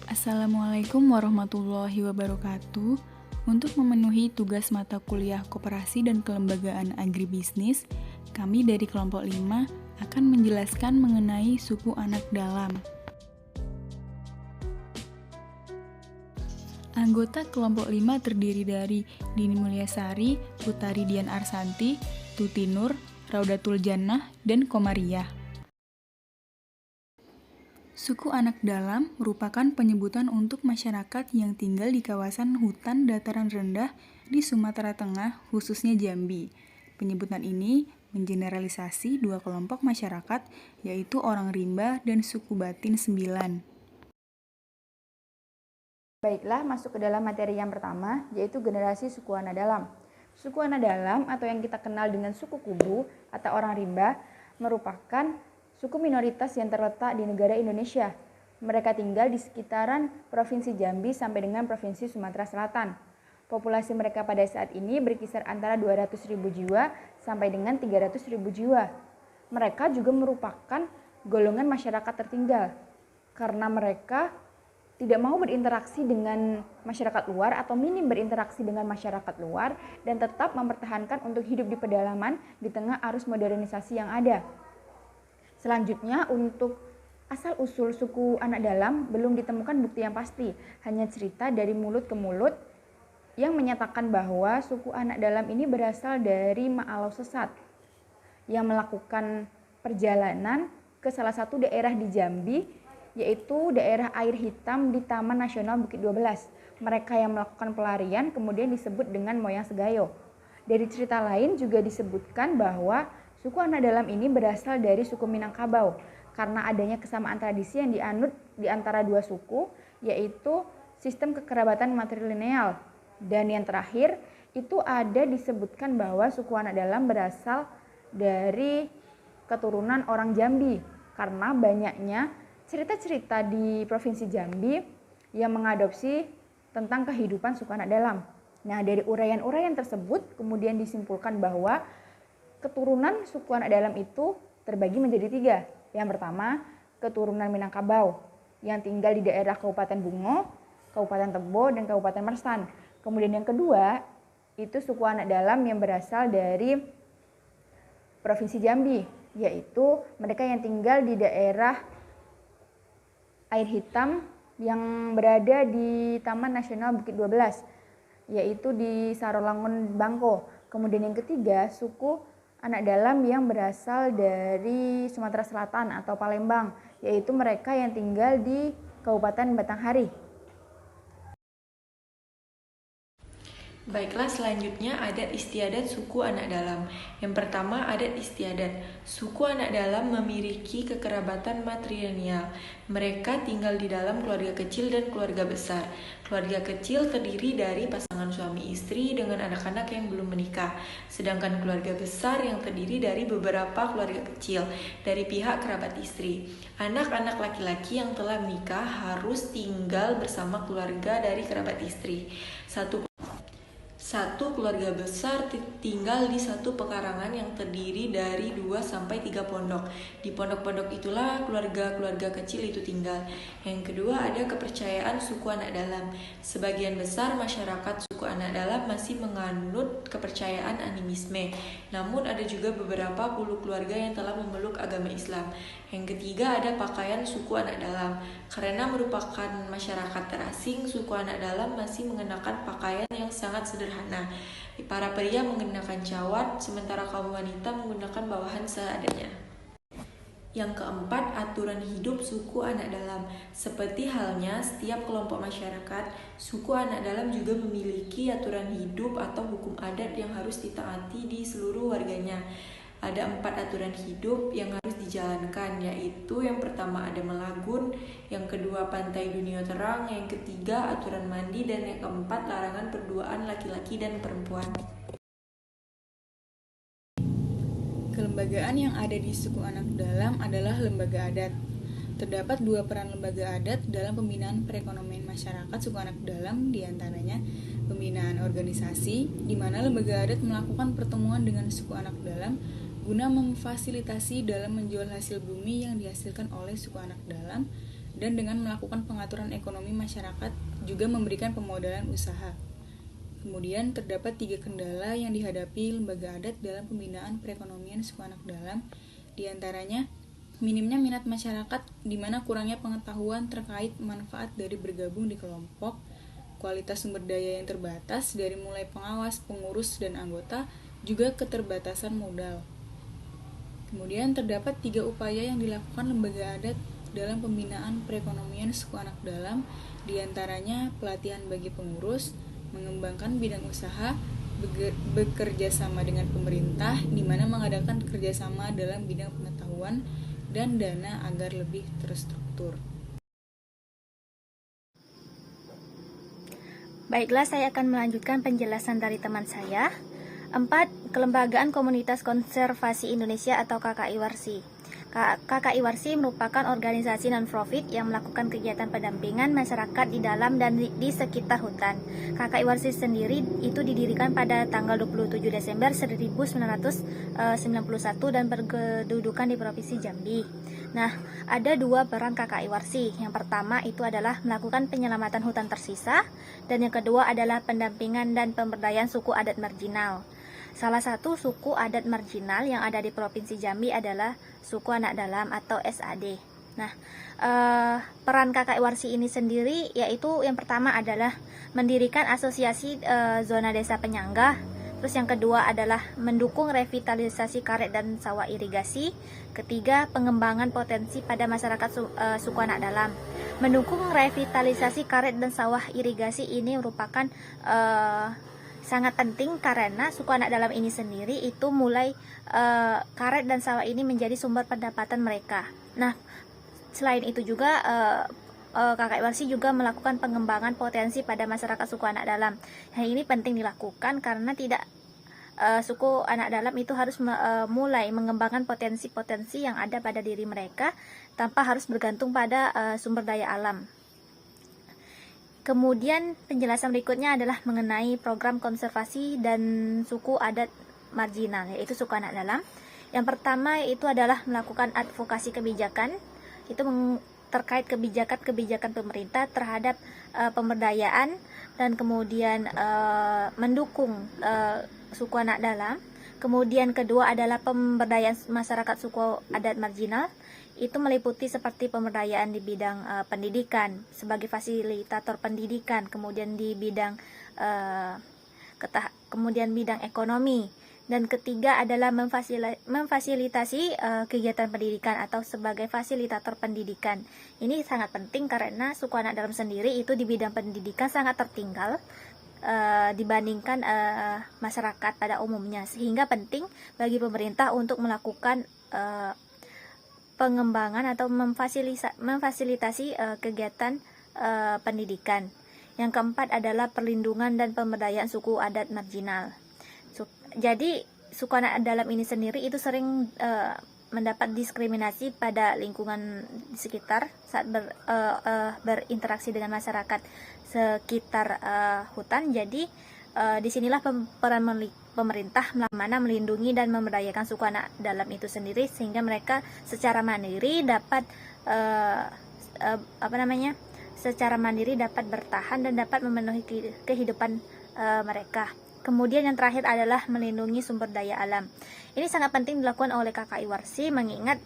Assalamualaikum warahmatullahi wabarakatuh. Untuk memenuhi tugas mata kuliah Koperasi dan Kelembagaan Agribisnis, kami dari kelompok 5 akan menjelaskan mengenai suku anak dalam. Anggota kelompok 5 terdiri dari Dini Mulyasari, Utari Dian Arsanti, Tuti Nur, Raudatul Jannah, dan Komariah. Suku anak dalam merupakan penyebutan untuk masyarakat yang tinggal di kawasan hutan dataran rendah di Sumatera Tengah, khususnya Jambi. Penyebutan ini mengeneralisasi dua kelompok masyarakat, yaitu orang rimba dan suku Batin 9. Baiklah, masuk ke dalam materi yang pertama, yaitu generasi suku anak dalam. Suku anak dalam atau yang kita kenal dengan suku Kubu atau orang rimba merupakan suku minoritas yang terletak di negara Indonesia. Mereka tinggal di sekitaran Provinsi Jambi sampai dengan Provinsi Sumatera Selatan. Populasi mereka pada saat ini berkisar antara 200.000 jiwa sampai dengan 300.000 jiwa. Mereka juga merupakan golongan masyarakat tertinggal karena mereka tidak mau berinteraksi dengan masyarakat luar atau minim berinteraksi dengan masyarakat luar dan tetap mempertahankan untuk hidup di pedalaman di tengah arus modernisasi yang ada. Selanjutnya, untuk asal-usul suku anak dalam belum ditemukan bukti yang pasti, hanya cerita dari mulut ke mulut yang menyatakan bahwa suku anak dalam ini berasal dari Ma'alau Sesat yang melakukan perjalanan ke salah satu daerah di Jambi, yaitu daerah air hitam di Taman Nasional Bukit 12. Mereka yang melakukan pelarian kemudian disebut dengan Moyang Segayo. Dari cerita lain juga disebutkan bahwa suku anak dalam ini berasal dari suku Minangkabau karena adanya kesamaan tradisi yang dianut di antara dua suku, yaitu sistem kekerabatan matrilineal. Dan yang terakhir, itu ada disebutkan bahwa suku anak dalam berasal dari keturunan orang Jambi karena banyaknya cerita-cerita di Provinsi Jambi yang mengadopsi tentang kehidupan suku anak dalam. Nah, dari uraian-uraian tersebut kemudian disimpulkan bahwa keturunan suku anak dalam itu terbagi menjadi 3. Yang pertama, keturunan Minangkabau yang tinggal di daerah Kabupaten Bungo, Kabupaten Tebo, dan Kabupaten Mersan. Kemudian yang kedua, itu suku anak dalam yang berasal dari Provinsi Jambi, yaitu mereka yang tinggal di daerah air hitam yang berada di Taman Nasional Bukit 12, yaitu di Sarolangun Bangko. Kemudian yang ketiga, suku anak dalam yang berasal dari Sumatera Selatan atau Palembang, yaitu mereka yang tinggal di Kabupaten Batanghari. Baiklah, selanjutnya adat istiadat suku anak dalam. Yang pertama, adat istiadat. Suku anak dalam memiliki kekerabatan matrilineal. Mereka tinggal di dalam keluarga kecil dan keluarga besar. Keluarga kecil terdiri dari pasangan suami istri dengan anak-anak yang belum menikah. Sedangkan keluarga besar yang terdiri dari beberapa keluarga kecil dari pihak kerabat istri. Anak-anak laki-laki yang telah menikah harus tinggal bersama keluarga dari kerabat istri. Satu keluarga besar tinggal di satu pekarangan yang terdiri dari 2-3 pondok. Di pondok-pondok itulah keluarga-keluarga kecil itu tinggal. Yang kedua, ada kepercayaan suku anak dalam. Sebagian besar masyarakat suku anak dalam masih menganut kepercayaan animisme. Namun ada juga beberapa puluh keluarga yang telah memeluk agama Islam. Yang ketiga, ada pakaian suku anak dalam. Karena merupakan masyarakat terasing, suku anak dalam masih mengenakan pakaian yang sangat sederhana. Para pria mengenakan cawat, sementara kaum wanita menggunakan bawahan seadanya. Yang keempat, aturan hidup suku anak dalam. Seperti halnya setiap kelompok masyarakat, suku anak dalam juga memiliki aturan hidup atau hukum adat yang harus ditaati di seluruh warganya. Ada 4 aturan hidup yang harus dijalankan, yaitu yang pertama ada melagun, yang kedua pantai dunia terang, yang ketiga aturan mandi, dan yang keempat larangan perduaan laki-laki dan perempuan. Kelembagaan yang ada di suku anak dalam adalah lembaga adat. Terdapat 2 peran lembaga adat dalam pembinaan perekonomian masyarakat suku anak dalam, diantaranya pembinaan organisasi, di mana lembaga adat melakukan pertemuan dengan suku anak dalam guna memfasilitasi dalam menjual hasil bumi yang dihasilkan oleh suku anak dalam, dan dengan melakukan pengaturan ekonomi masyarakat juga memberikan pemodalan usaha. Kemudian terdapat 3 kendala yang dihadapi lembaga adat dalam pembinaan perekonomian suku anak dalam, diantaranya minimnya minat masyarakat di mana kurangnya pengetahuan terkait manfaat dari bergabung di kelompok, kualitas sumber daya yang terbatas dari mulai pengawas, pengurus, dan anggota, juga keterbatasan modal. Kemudian terdapat 3 upaya yang dilakukan lembaga adat dalam pembinaan perekonomian suku anak dalam, diantaranya pelatihan bagi pengurus, mengembangkan bidang usaha, bekerja sama dengan pemerintah, di mana mengadakan kerjasama dalam bidang pengetahuan dan dana agar lebih terstruktur. Baiklah, saya akan melanjutkan penjelasan dari teman saya. 4. Kelembagaan Komunitas Konservasi Indonesia atau KKI Warsi. KKI Warsi merupakan organisasi non-profit yang melakukan kegiatan pendampingan masyarakat di dalam dan di sekitar hutan. KKI Warsi sendiri itu didirikan pada tanggal 27 Desember 1991 dan berkedudukan di Provinsi Jambi. Nah, ada 2 peran KKI Warsi. Yang pertama itu adalah melakukan penyelamatan hutan tersisa, dan yang kedua adalah pendampingan dan pemberdayaan suku adat marginal. Salah satu suku adat marginal yang ada di Provinsi Jambi adalah suku anak dalam atau SAD. Nah, peran KKI Warsi ini sendiri yaitu yang pertama adalah mendirikan asosiasi zona desa penyangga. Terus yang kedua adalah mendukung revitalisasi karet dan sawah irigasi. Ketiga, pengembangan potensi pada masyarakat suku anak dalam. Mendukung revitalisasi karet dan sawah irigasi ini merupakan sangat penting karena suku anak dalam ini sendiri itu mulai karet dan sawah ini menjadi sumber pendapatan mereka. Nah, selain itu juga KKI Warsi juga melakukan pengembangan potensi pada masyarakat suku anak dalam. Hal ini penting dilakukan karena tidak suku anak dalam itu harus mulai mengembangkan potensi-potensi yang ada pada diri mereka tanpa harus bergantung pada sumber daya alam. Kemudian penjelasan berikutnya adalah mengenai program konservasi dan suku adat marginal, yaitu suku anak dalam. Yang pertama itu adalah melakukan advokasi kebijakan, itu terkait kebijakan pemerintah terhadap pemberdayaan dan kemudian mendukung suku anak dalam. Kemudian kedua adalah pemberdayaan masyarakat suku adat marginal. Itu meliputi seperti pemberdayaan di bidang pendidikan sebagai fasilitator pendidikan, kemudian di bidang kemudian bidang ekonomi, dan ketiga adalah memfasilitasi kegiatan pendidikan atau sebagai fasilitator pendidikan. Ini sangat penting karena suku anak dalam sendiri itu di bidang pendidikan sangat tertinggal dibandingkan masyarakat pada umumnya, sehingga penting bagi pemerintah untuk melakukan pengembangan atau memfasilitasi kegiatan pendidikan. Yang keempat adalah perlindungan dan pemberdayaan suku adat marginal. Jadi suku anak dalam ini sendiri itu sering mendapat diskriminasi pada lingkungan sekitar saat berinteraksi dengan masyarakat sekitar hutan. Jadi disinilah peran pemerintah mana melindungi dan memberdayakan suku anak dalam itu sendiri sehingga mereka secara mandiri dapat secara mandiri dapat bertahan dan dapat memenuhi kehidupan mereka. Kemudian yang terakhir adalah melindungi sumber daya alam. Ini sangat penting dilakukan oleh KKI Warsi mengingat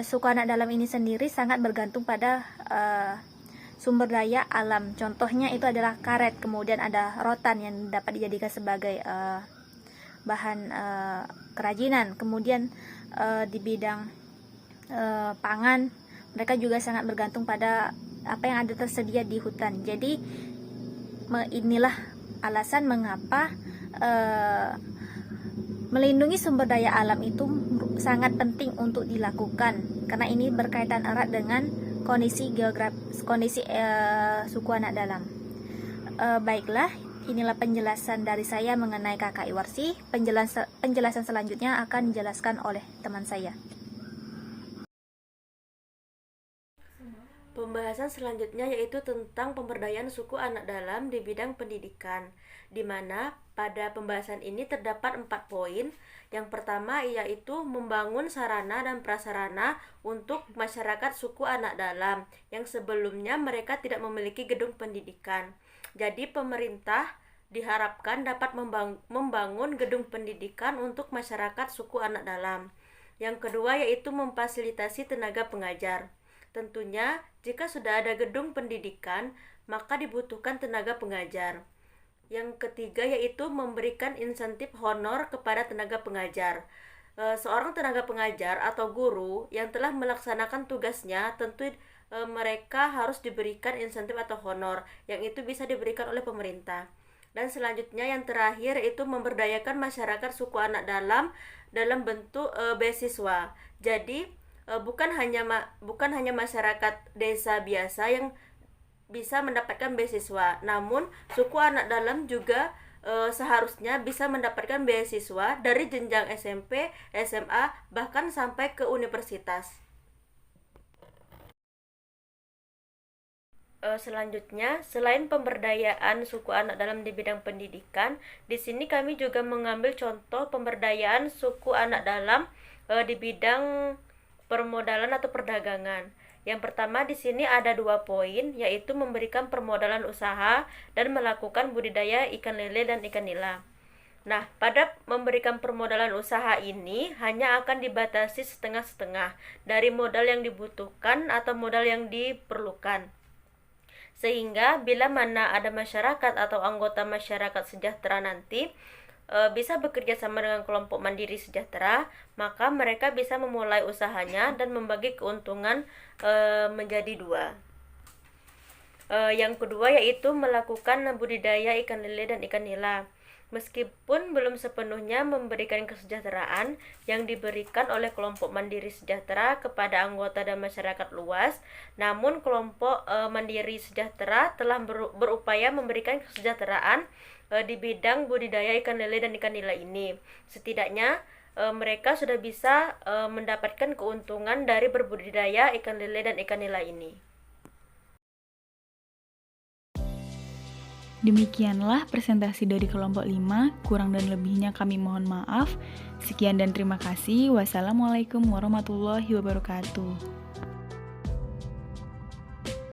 suku anak dalam ini sendiri sangat bergantung pada sumber daya alam. Contohnya itu adalah karet, kemudian ada rotan yang dapat dijadikan sebagai bahan kerajinan. Kemudian di bidang pangan, mereka juga sangat bergantung pada apa yang ada tersedia di hutan. Jadi inilah alasan mengapa melindungi sumber daya alam itu sangat penting untuk dilakukan, karena ini berkaitan erat dengan kondisi suku anak dalam. Baiklah, inilah penjelasan dari saya mengenai KKI Warsi. Penjelasan selanjutnya akan dijelaskan oleh teman saya. Pembahasan selanjutnya yaitu tentang pemberdayaan suku anak dalam di bidang pendidikan, di mana pada pembahasan ini terdapat 4 poin. Yang pertama yaitu membangun sarana dan prasarana untuk masyarakat suku anak dalam yang sebelumnya mereka tidak memiliki gedung pendidikan. Jadi pemerintah diharapkan dapat membangun gedung pendidikan untuk masyarakat suku anak dalam. Yang kedua yaitu memfasilitasi tenaga pengajar. Tentunya, jika sudah ada gedung pendidikan, maka dibutuhkan tenaga pengajar. Yang ketiga yaitu memberikan insentif honor kepada tenaga pengajar. Seorang tenaga pengajar atau guru yang telah melaksanakan tugasnya, tentu mereka harus diberikan insentif atau honor, yang itu bisa diberikan oleh pemerintah. Dan selanjutnya yang terakhir itu memberdayakan masyarakat suku anak dalam bentuk beasiswa. Jadi bukan hanya masyarakat desa biasa yang bisa mendapatkan beasiswa, namun suku anak dalam juga seharusnya bisa mendapatkan beasiswa dari jenjang SMP, SMA, bahkan sampai ke universitas. Selanjutnya, selain pemberdayaan suku anak dalam di bidang pendidikan, di sini kami juga mengambil contoh pemberdayaan suku anak dalam di bidang permodalan atau perdagangan. Yang pertama di sini ada 2 poin, yaitu memberikan permodalan usaha dan melakukan budidaya ikan lele dan ikan nila. Nah, pada memberikan permodalan usaha ini hanya akan dibatasi setengah-setengah dari modal yang dibutuhkan atau modal yang diperlukan. Sehingga bila mana ada masyarakat atau anggota masyarakat sejahtera nanti bisa bekerja sama dengan kelompok mandiri sejahtera, maka mereka bisa memulai usahanya dan membagi keuntungan menjadi 2. Yang kedua yaitu melakukan budidaya ikan lele dan ikan nila. Meskipun belum sepenuhnya memberikan kesejahteraan yang diberikan oleh kelompok mandiri sejahtera kepada anggota dan masyarakat luas, namun kelompok mandiri sejahtera telah berupaya memberikan kesejahteraan di bidang budidaya ikan lele dan ikan nila ini. Setidaknya mereka sudah bisa mendapatkan keuntungan dari berbudidaya ikan lele dan ikan nila ini. Demikianlah presentasi dari kelompok 5, kurang dan lebihnya kami mohon maaf. Sekian dan terima kasih. Wassalamualaikum warahmatullahi wabarakatuh.